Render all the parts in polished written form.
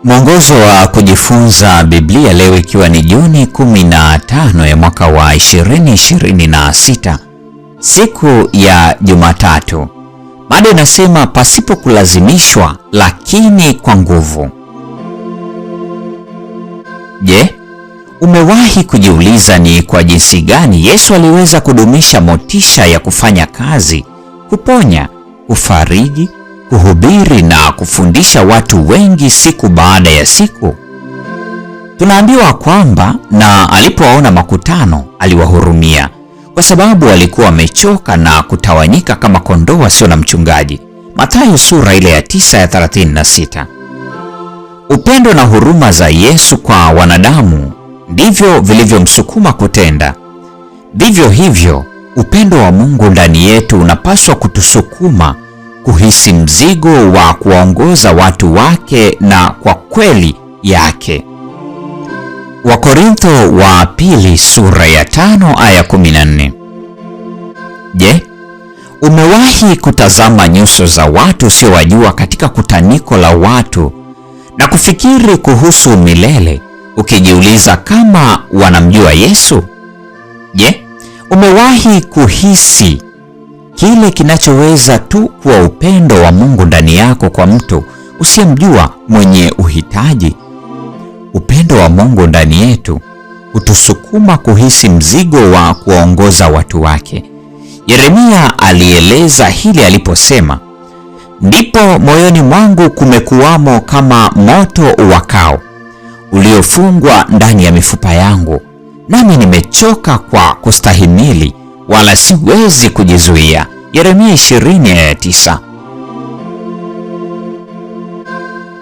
Mwongozo wa kujifunza Biblia leo ikiwa ni Juni 15 ya mwaka wa 2026, siku ya Jumatatu. Mada inasema pasipo kulazimishwa lakini kwa nguvu. Je, umewahi kujiuliza ni kwa jinsi gani Yesu aliweza kudumisha motisha ya kufanya kazi, kuponya, kufariji, kuhubiri na kufundisha watu wengi siku baada ya siku? Tunaambiwa kwamba na alipowaona makutano aliwahurumia, kwa sababu walikuwa wamechoka na kutawanyika kama kondoo wasio na mchungaji. Mathayo sura ile ya 9 ya 36. Upendo na huruma za Yesu kwa wanadamu ndivyo vilivyomsukuma kutenda. Vivyo hivyo, upendo wa Mungu ndani yetu unapaswa kutusukuma kuhisi mzigo wa kuwaongoza watu wake na kwa kweli yake. Wakorintho wa pili sura ya 5 aya 14. Je, umewahi kutazama nyuso za watu usiowajua katika kutaniko la watu na kufikiri kuhusu milele, ukijiuliza kama wanamjua Yesu? Je, umewahi kuhisi kile kinachoweza tu kuwa upendo wa Mungu ndani yako kwa mtu usiyemjua mwenye uhitaji? Upendo wa Mungu ndani yetu hutusukuma kuhisi mzigo wa kuwaongoza watu wake. Yeremia alieleza hili aliposema, ndipo moyoni mwangu kumekuwamo kama moto uwakao, uliofungwa ndani ya mifupa yangu, nami nimechoka kwa kustahimili, wala siwezi kujizuia. Yeremia 20:9.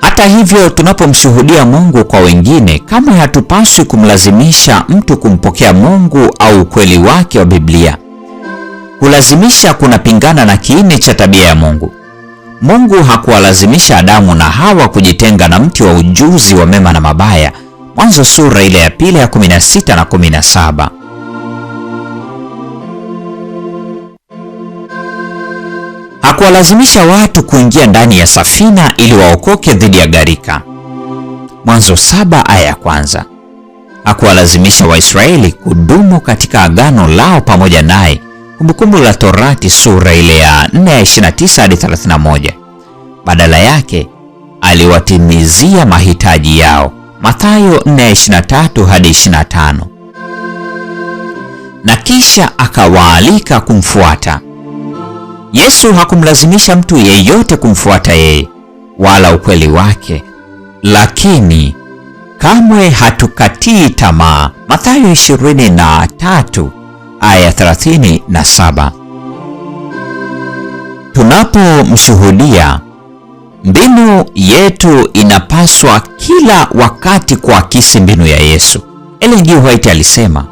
Hata hivyo, tunapomshuhudia Mungu kwa wengine, kama hatupaswi kumlazimisha mtu kumpokea Mungu au ukweli wake wa Biblia. Kulazimisha kunapingana na kiini cha tabia ya Mungu. Mungu hakuwalazimisha Adamu na Hawa kujitenga na mti wa ujuzi wa mema na mabaya. Mwanzo sura ile ya 2 ya 16 na 17. Hakuwalazimisha watu kuingia ndani ya safina ili waokoke dhidi ya gharika. Mwanzo 7 aya ya 1. Hakuwalazimisha Waisraeli kudumu katika agano lao pamoja naye. Kumbukumbu la Torati sura ile ya 4 ya 29 hadi 31. Badala yake aliwatimizia mahitaji yao. Mathayo 4 ya 23 hadi 25. Na kisha akawaalika kumfuata. Yesu hakumlazimisha mtu yeyote kumfuata yeye wala ukweli wake, lakini kamwe hatukatii tamaa. Mathayo 23 aya 37. Tunapomshuhudia, mbinu yetu inapaswa kila wakati kuakisi mbinu ya Yesu. Ellen G. White alisema,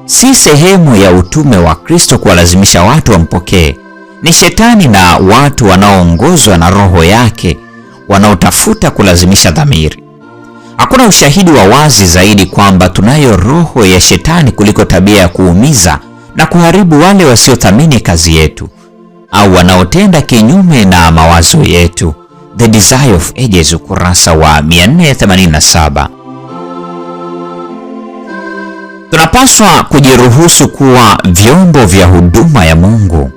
si sehemu ya utume wa Kristo kuwalazimisha watu wampokee. Ni shetani na watu wanaoongozwa na roho yake wanaotafuta kulazimisha dhamiri. Hakuna ushahidi wa wazi zaidi kwamba tunayo roho ya shetani kuliko tabia ya kuumiza na kuharibu wale wasiothamini kazi yetu au wanaotenda kinyume na mawazo yetu. The Desire of Ages, ukurasa wa 487. Tunapaswa kujiruhusu kuwa vyombo vya huduma ya Mungu.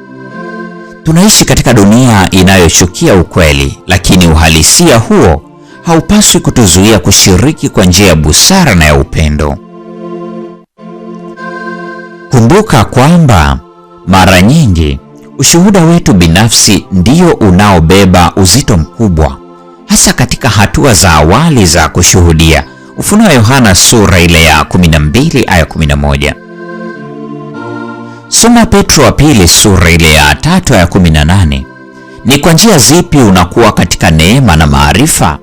Tunaishi katika dunia inayochukia ukweli, lakini uhalisia huo haupaswi kutuzuia kushiriki kwa njia ya busara na ya upendo. Kumbuka kwamba mara nyingi ushuhuda wetu binafsi ndio unaobeba uzito mkubwa, hasa katika hatua za awali za kushuhudia. Ufunuo Yohana sura ile ya 12 aya 11. Soma Petro wa pili sura ile ya 3 aya 18. Ni kwa njia zipi unakuwa katika neema na maarifa?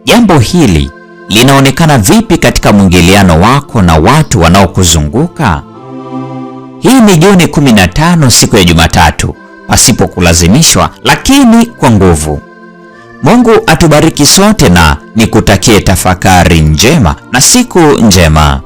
Jambo hili linaonekana vipi katika mwingiliano wako na watu wanaokuzunguka? Hii ni Juni 15, siku ya Jumatatu, pasipo kulazimishwa lakini kwa nguvu. Mungu atubariki sote na nikutakie tafakari njema na siku njema.